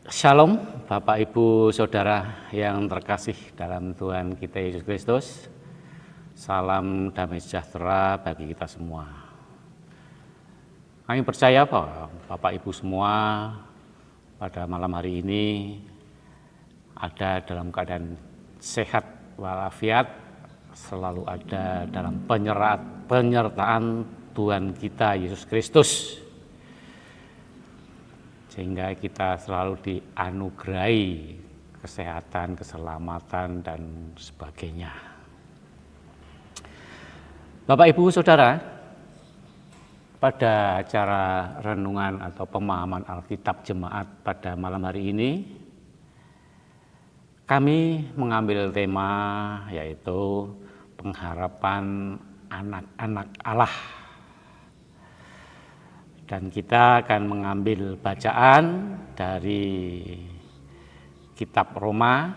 Shalom Bapak Ibu Saudara yang terkasih dalam Tuhan kita Yesus Kristus. Salam damai sejahtera bagi kita semua. Kami percaya bahwa Bapak Ibu semua pada malam hari ini ada dalam keadaan sehat walafiat, selalu ada dalam penyertaan Tuhan kita Yesus Kristus. Sehingga kita selalu dianugerahi kesehatan, keselamatan, dan sebagainya. Bapak, Ibu, Saudara, pada acara renungan atau pemahaman Alkitab Jemaat pada malam hari ini, kami mengambil tema yaitu pengharapan anak-anak Allah. Dan kita akan mengambil bacaan dari kitab Roma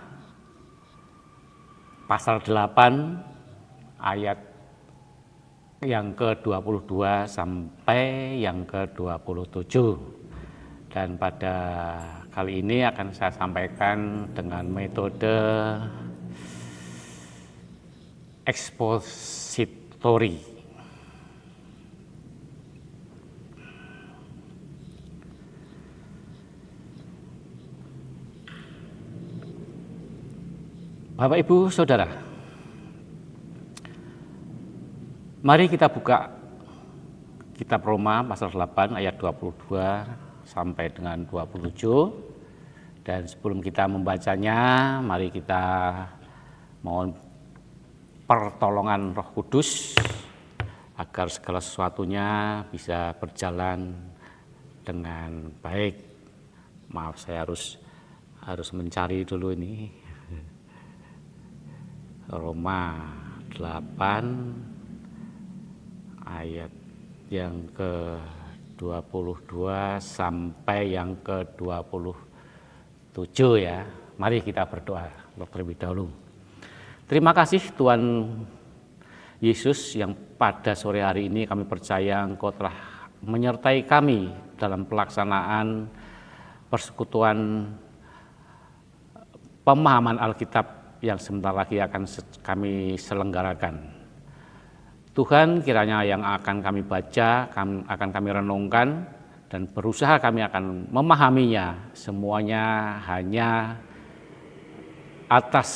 pasal 8 ayat yang ke-22 sampai yang ke-27. Dan pada kali ini akan saya sampaikan dengan metode expository. Bapak, Ibu, Saudara, mari kita buka kitab Roma pasal 8 ayat 22 sampai dengan 27. Dan sebelum kita membacanya, mari kita mohon pertolongan Roh Kudus agar segala sesuatunya bisa berjalan dengan baik. Maaf, saya harus mencari dulu ini. Roma 8 ayat yang ke-22 sampai yang ke-27 ya. Mari kita berdoa terlebih dahulu. Terima kasih Tuhan Yesus yang pada sore hari ini kami percaya Engkau telah menyertai kami dalam pelaksanaan persekutuan pemahaman Alkitab yang sebentar lagi akan kami selenggarakan. Tuhan, kiranya yang akan kami baca, akan kami renungkan, dan berusaha kami akan memahaminya, semuanya hanya atas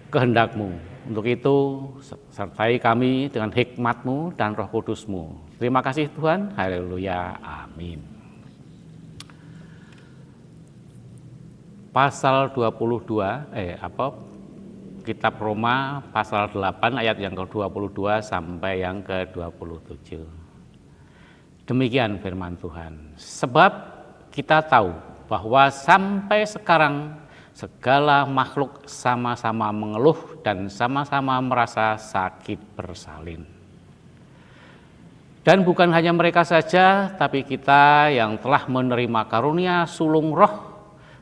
kehendak-Mu. Untuk itu, sertai kami dengan hikmat-Mu dan Roh Kudus-Mu. Terima kasih Tuhan, haleluya, amin. Pasal 22, kitab Roma pasal 8 ayat yang ke-22 sampai yang ke-27. Demikian firman Tuhan. Sebab kita tahu bahwa sampai sekarang segala makhluk sama-sama mengeluh dan sama-sama merasa sakit bersalin. Dan bukan hanya mereka saja, tapi kita yang telah menerima karunia sulung roh,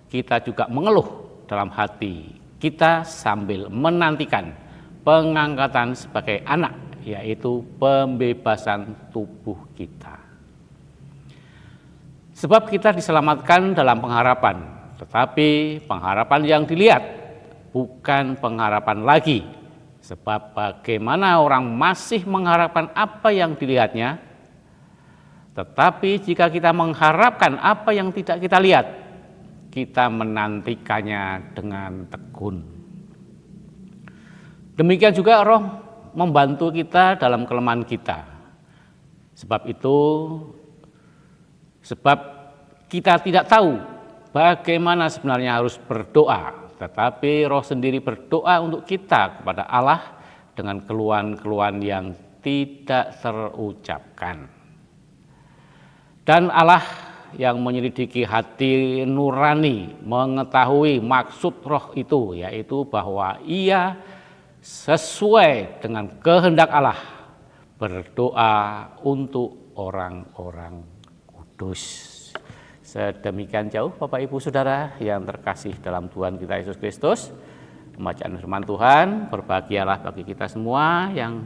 kita juga mengeluh dalam hati kita sambil menantikan pengangkatan sebagai anak, yaitu pembebasan tubuh kita. Sebab kita diselamatkan dalam pengharapan, tetapi pengharapan yang dilihat bukan pengharapan lagi. Sebab bagaimana orang masih mengharapkan apa yang dilihatnya, tetapi jika kita mengharapkan apa yang tidak kita lihat, kita menantikannya dengan tekun. Demikian juga Roh membantu kita dalam kelemahan kita. Sebab kita tidak tahu bagaimana sebenarnya harus berdoa, tetapi Roh sendiri berdoa untuk kita kepada Allah dengan keluhan-keluhan yang tidak terucapkan. Dan Allah yang menyelidiki hati nurani mengetahui maksud Roh itu, yaitu bahwa Ia sesuai dengan kehendak Allah berdoa untuk orang-orang kudus. Sedemikian jauh Bapak, Ibu, Saudara yang terkasih dalam Tuhan kita Yesus Kristus, pembacaan firman Tuhan. Berbahagialah bagi kita semua yang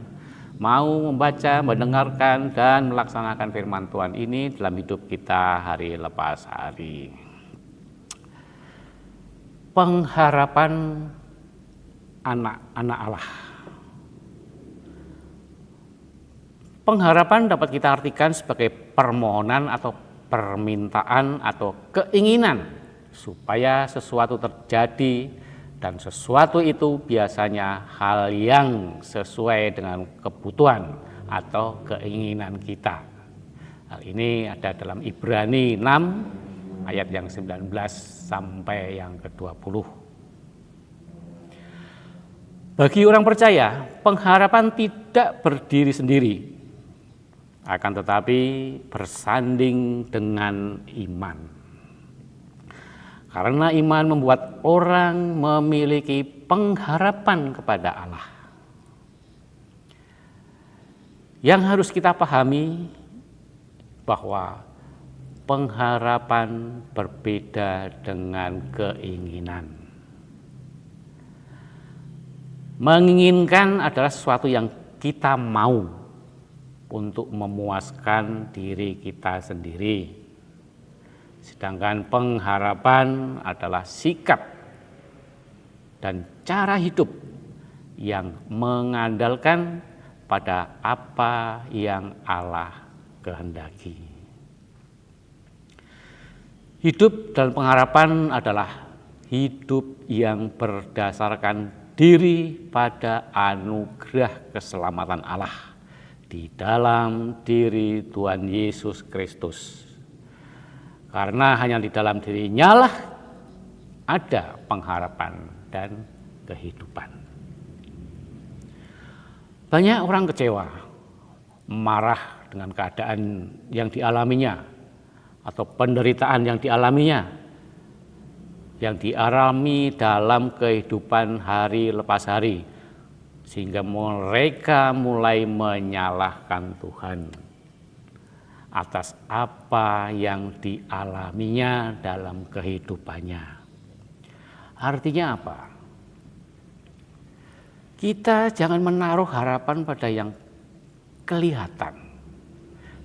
mau membaca, mendengarkan, dan melaksanakan firman Tuhan ini dalam hidup kita hari lepas hari. pengharapan anak-anak Allah. Pengharapan dapat kita artikan sebagai permohonan atau permintaan atau keinginan supaya sesuatu terjadi, dan sesuatu itu biasanya hal yang sesuai dengan kebutuhan atau keinginan kita. Hal ini ada dalam Ibrani 6 ayat yang 19 sampai yang ke-20. Bagi orang percaya, pengharapan tidak berdiri sendiri, akan tetapi bersanding dengan iman. Karena iman membuat orang memiliki pengharapan kepada Allah. Yang harus kita pahami bahwa pengharapan berbeda dengan keinginan. Menginginkan adalah sesuatu yang kita mau untuk memuaskan diri kita sendiri. Sedangkan pengharapan adalah sikap dan cara hidup yang mengandalkan pada apa yang Allah kehendaki. Hidup dan pengharapan adalah hidup yang berdasarkan diri pada anugerah keselamatan Allah di dalam diri Tuhan Yesus Kristus. Karena hanya di dalam dirinya lah ada pengharapan dan kehidupan. Banyak orang kecewa, marah dengan keadaan yang dialaminya atau penderitaan yang dialaminya, yang dialami dalam kehidupan hari lepas hari, sehingga mereka mulai menyalahkan Tuhan atas apa yang dialaminya dalam kehidupannya. Artinya apa? Kita jangan menaruh harapan pada yang kelihatan.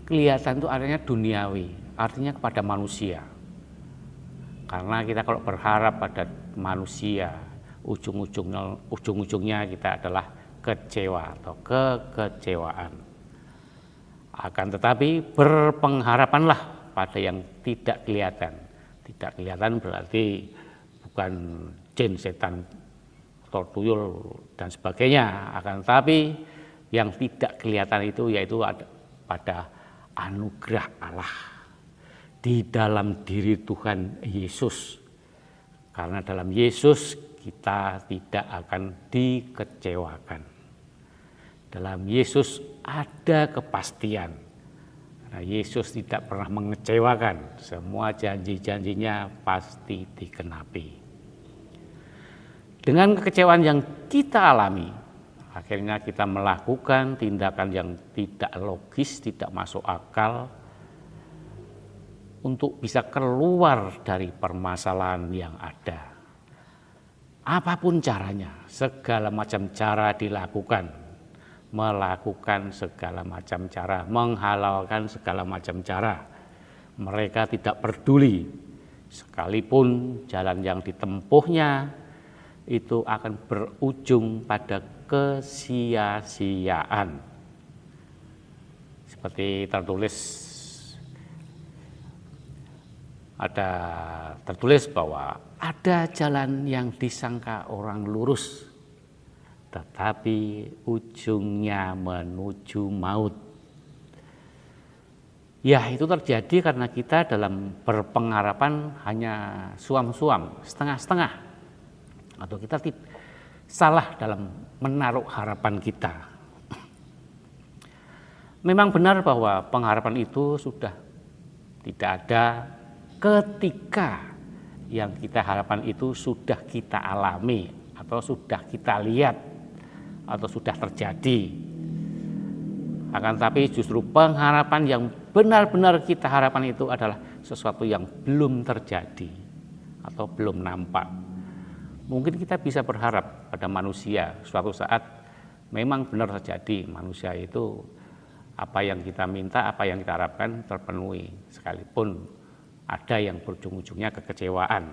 Kelihatan itu artinya duniawi, artinya kepada manusia. Karena kita kalau berharap pada manusia, ujung-ujungnya kita adalah kecewa atau kekecewaan. Akan tetapi berpengharapanlah pada yang tidak kelihatan. Tidak kelihatan berarti bukan jin, setan, atau tuyul dan sebagainya. Akan tetapi yang tidak kelihatan itu yaitu pada anugerah Allah di dalam diri Tuhan Yesus. Karena dalam Yesus kita tidak akan dikecewakan. Dalam Yesus ada kepastian. Karena Yesus tidak pernah mengecewakan. Semua janji-janjinya pasti dikenapi. Dengan kekecewaan yang kita alami, akhirnya kita melakukan tindakan yang tidak logis, tidak masuk akal, untuk bisa keluar dari permasalahan yang ada. Apapun caranya, segala macam cara dilakukan. Melakukan segala macam cara, menghalalkan segala macam cara. Mereka tidak peduli, sekalipun jalan yang ditempuhnya itu akan berujung pada kesia-siaan. Seperti tertulis bahwa ada jalan yang disangka orang lurus, tetapi ujungnya menuju maut. Ya, itu terjadi karena kita dalam berpengharapan hanya suam-suam, setengah-setengah, atau kita salah dalam menaruh harapan kita. Memang benar bahwa pengharapan itu sudah tidak ada ketika yang kita harapkan itu sudah kita alami atau sudah kita lihat atau sudah terjadi. Akan tetapi justru pengharapan yang benar-benar kita harapkan itu adalah sesuatu yang belum terjadi atau belum nampak. Mungkin kita bisa berharap pada manusia suatu saat memang benar terjadi, manusia itu apa yang kita minta, apa yang kita harapkan terpenuhi, sekalipun ada yang berujung-ujungnya kekecewaan.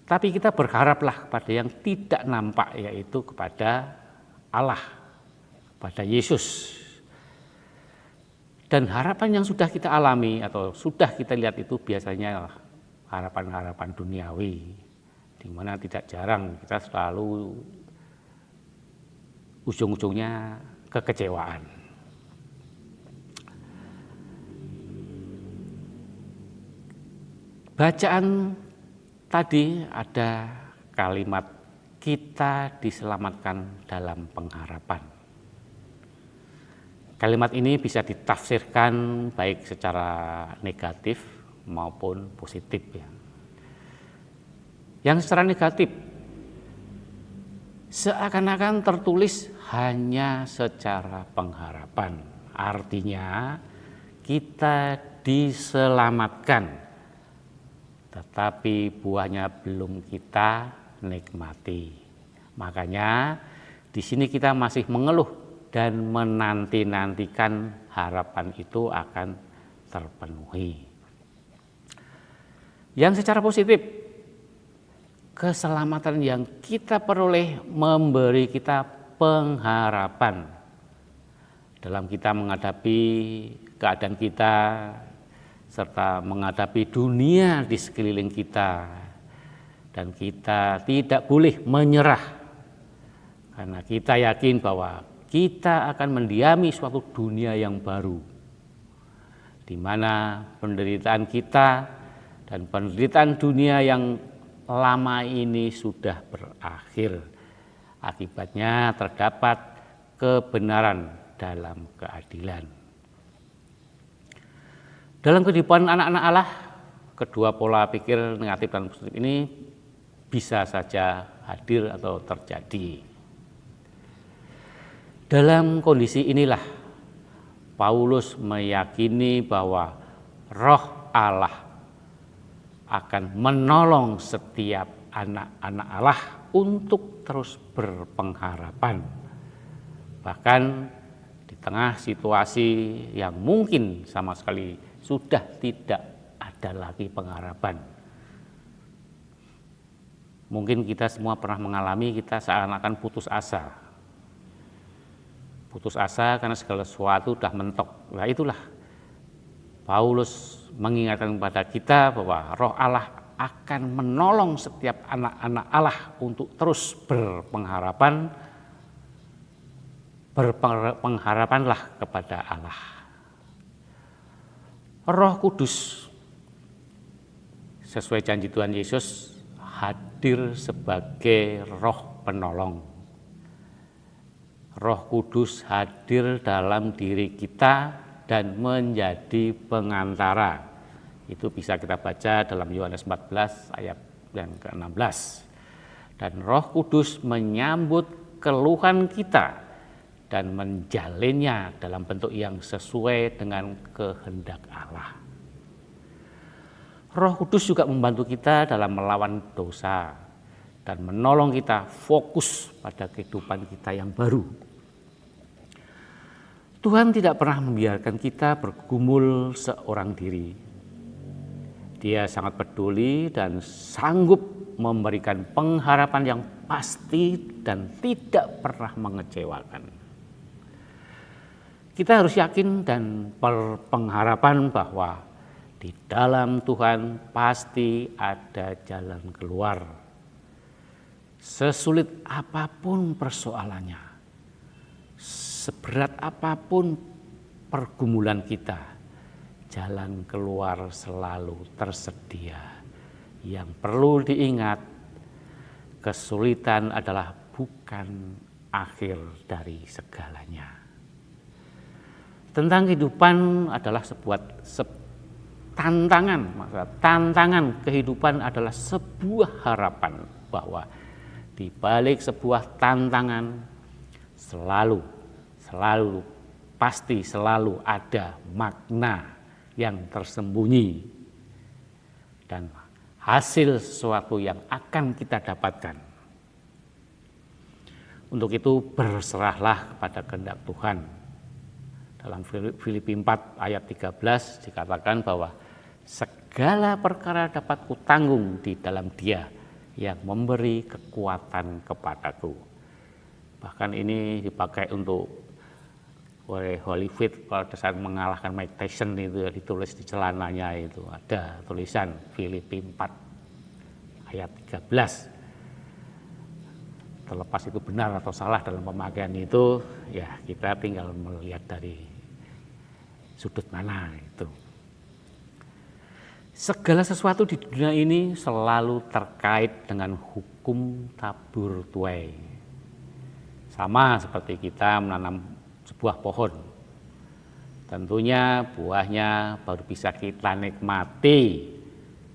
Tapi kita berharaplah kepada yang tidak nampak, yaitu kepada Allah, kepada Yesus. Dan harapan yang sudah kita alami atau sudah kita lihat itu biasanya harapan-harapan duniawi, di mana tidak jarang kita selalu ujung-ujungnya kekecewaan. Bacaan tadi ada kalimat kita diselamatkan dalam pengharapan. Kalimat ini bisa ditafsirkan baik secara negatif maupun positif ya. Yang secara negatif seakan-akan tertulis hanya secara pengharapan. Artinya kita diselamatkan, tetapi buahnya belum kita nikmati. Makanya di sini kita masih mengeluh dan menanti-nantikan harapan itu akan terpenuhi. Yang secara positif, keselamatan yang kita peroleh memberi kita pengharapan dalam kita menghadapi keadaan kita serta menghadapi dunia di sekeliling kita, dan kita tidak boleh menyerah karena kita yakin bahwa kita akan mendiami suatu dunia yang baru di mana penderitaan kita dan penderitaan dunia yang lama ini sudah berakhir. Akibatnya terdapat kebenaran dalam keadilan. Dalam kehidupan anak-anak Allah, kedua pola pikir negatif dan positif ini bisa saja hadir atau terjadi. Dalam kondisi inilah Paulus meyakini bahwa Roh Allah akan menolong setiap anak-anak Allah untuk terus berpengharapan. Bahkan di tengah situasi yang mungkin sama sekali sudah tidak ada lagi pengharapan. Mungkin kita semua pernah mengalami kita seakan-akan putus asa. Putus asa karena segala sesuatu sudah mentok. Nah itulah Paulus mengingatkan kepada kita bahwa Roh Allah akan menolong setiap anak-anak Allah untuk terus berpengharapan. Berpengharapanlah kepada Allah. Roh Kudus sesuai janji Tuhan Yesus hadir sebagai roh penolong. Roh Kudus hadir dalam diri kita dan menjadi pengantara. Itu bisa kita baca dalam Yohanes 14 ayat yang ke-16. Dan Roh Kudus menyambut keluhan kita dan menjalinnya dalam bentuk yang sesuai dengan kehendak Allah. Roh Kudus juga membantu kita dalam melawan dosa dan menolong kita fokus pada kehidupan kita yang baru. Tuhan tidak pernah membiarkan kita bergumul seorang diri. Dia sangat peduli dan sanggup memberikan pengharapan yang pasti dan tidak pernah mengecewakan. Kita harus yakin dan berpengharapan bahwa di dalam Tuhan pasti ada jalan keluar. Sesulit apapun persoalannya, seberat apapun pergumulan kita, jalan keluar selalu tersedia. Yang perlu diingat, kesulitan adalah bukan akhir dari segalanya. Tentang kehidupan adalah sebuah tantangan kehidupan adalah sebuah harapan bahwa di balik sebuah tantangan pasti selalu ada makna yang tersembunyi dan hasil sesuatu yang akan kita dapatkan. Untuk itu berserahlah kepada kehendak Tuhan. Dalam Filipi 4 ayat 13 dikatakan bahwa segala perkara dapat kutanggung di dalam Dia yang memberi kekuatan kepadaku. Bahkan ini dipakai untuk oleh Holyfield pada saat mengalahkan Mike Tyson itu, ditulis di celananya itu ada tulisan Filipi 4 ayat 13. Terlepas itu benar atau salah dalam pemakaian itu, ya kita tinggal melihat dari sudut mana itu. Segala sesuatu di dunia ini selalu terkait dengan hukum tabur tuai. Sama seperti kita menanam sebuah pohon. Tentunya buahnya baru bisa kita nikmati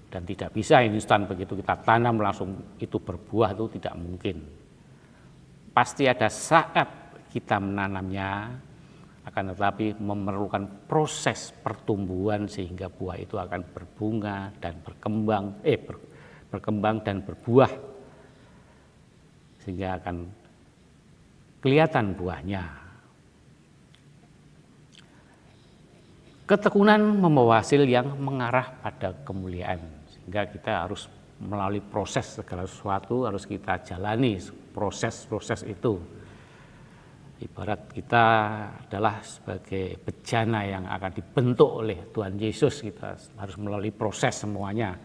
dan tidak bisa instan begitu kita tanam langsung itu berbuah, itu tidak mungkin. Pasti ada saat kita menanamnya, akan tetapi memerlukan proses pertumbuhan sehingga buah itu akan berbunga dan berkembang dan berbuah, sehingga akan kelihatan buahnya. Ketekunan membawa hasil yang mengarah pada kemuliaan, sehingga kita harus melalui proses, segala sesuatu harus kita jalani proses-proses itu. Ibarat kita adalah sebagai bejana yang akan dibentuk oleh Tuhan Yesus, kita harus melalui proses semuanya.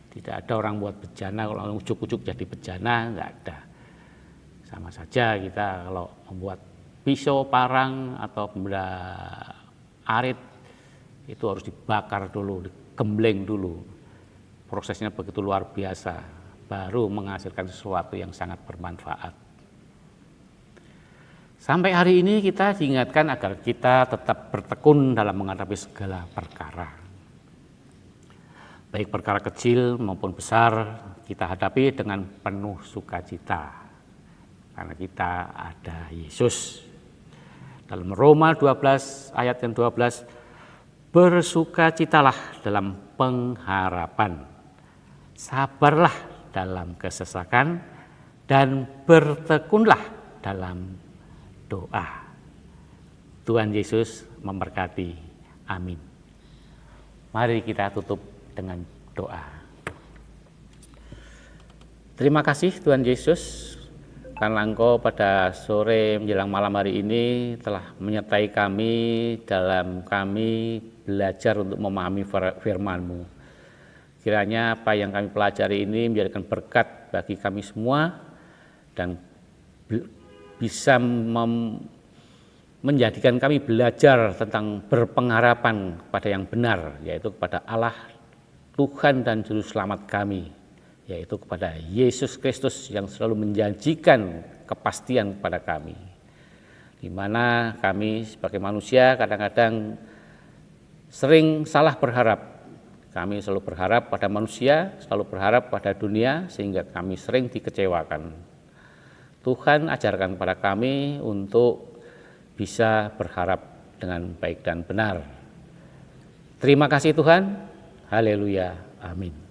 Tidak ada orang buat bejana kalau ujuk-ujuk jadi bejana, enggak ada. Sama saja kita kalau membuat pisau, parang atau benda arit itu harus dibakar dulu, digembleng dulu. Prosesnya begitu luar biasa, baru menghasilkan sesuatu yang sangat bermanfaat. Sampai hari ini kita diingatkan agar kita tetap bertekun dalam menghadapi segala perkara. Baik perkara kecil maupun besar kita hadapi dengan penuh sukacita. Karena kita ada Yesus. Dalam Roma 12 ayat yang 12, bersukacitalah dalam pengharapan, sabarlah dalam kesesakan, dan bertekunlah dalam doa. Tuhan Yesus memberkati. Amin. Mari kita tutup dengan doa. Terima kasih Tuhan Yesus, karena Engkau pada sore menjelang malam hari ini telah menyertai kami dalam kami belajar untuk memahami firman-Mu. Kiranya apa yang kami pelajari ini menjadikan berkat bagi kami semua dan bisa menjadikan kami belajar tentang berpengharapan pada yang benar, yaitu kepada Allah, Tuhan dan Juru Selamat kami, yaitu kepada Yesus Kristus yang selalu menjanjikan kepastian kepada kami. Di mana kami sebagai manusia kadang-kadang sering salah berharap. Kami selalu berharap pada manusia, selalu berharap pada dunia, sehingga kami sering dikecewakan. Tuhan ajarkan kepada kami untuk bisa berharap dengan baik dan benar. Terima kasih Tuhan. Haleluya. Amin.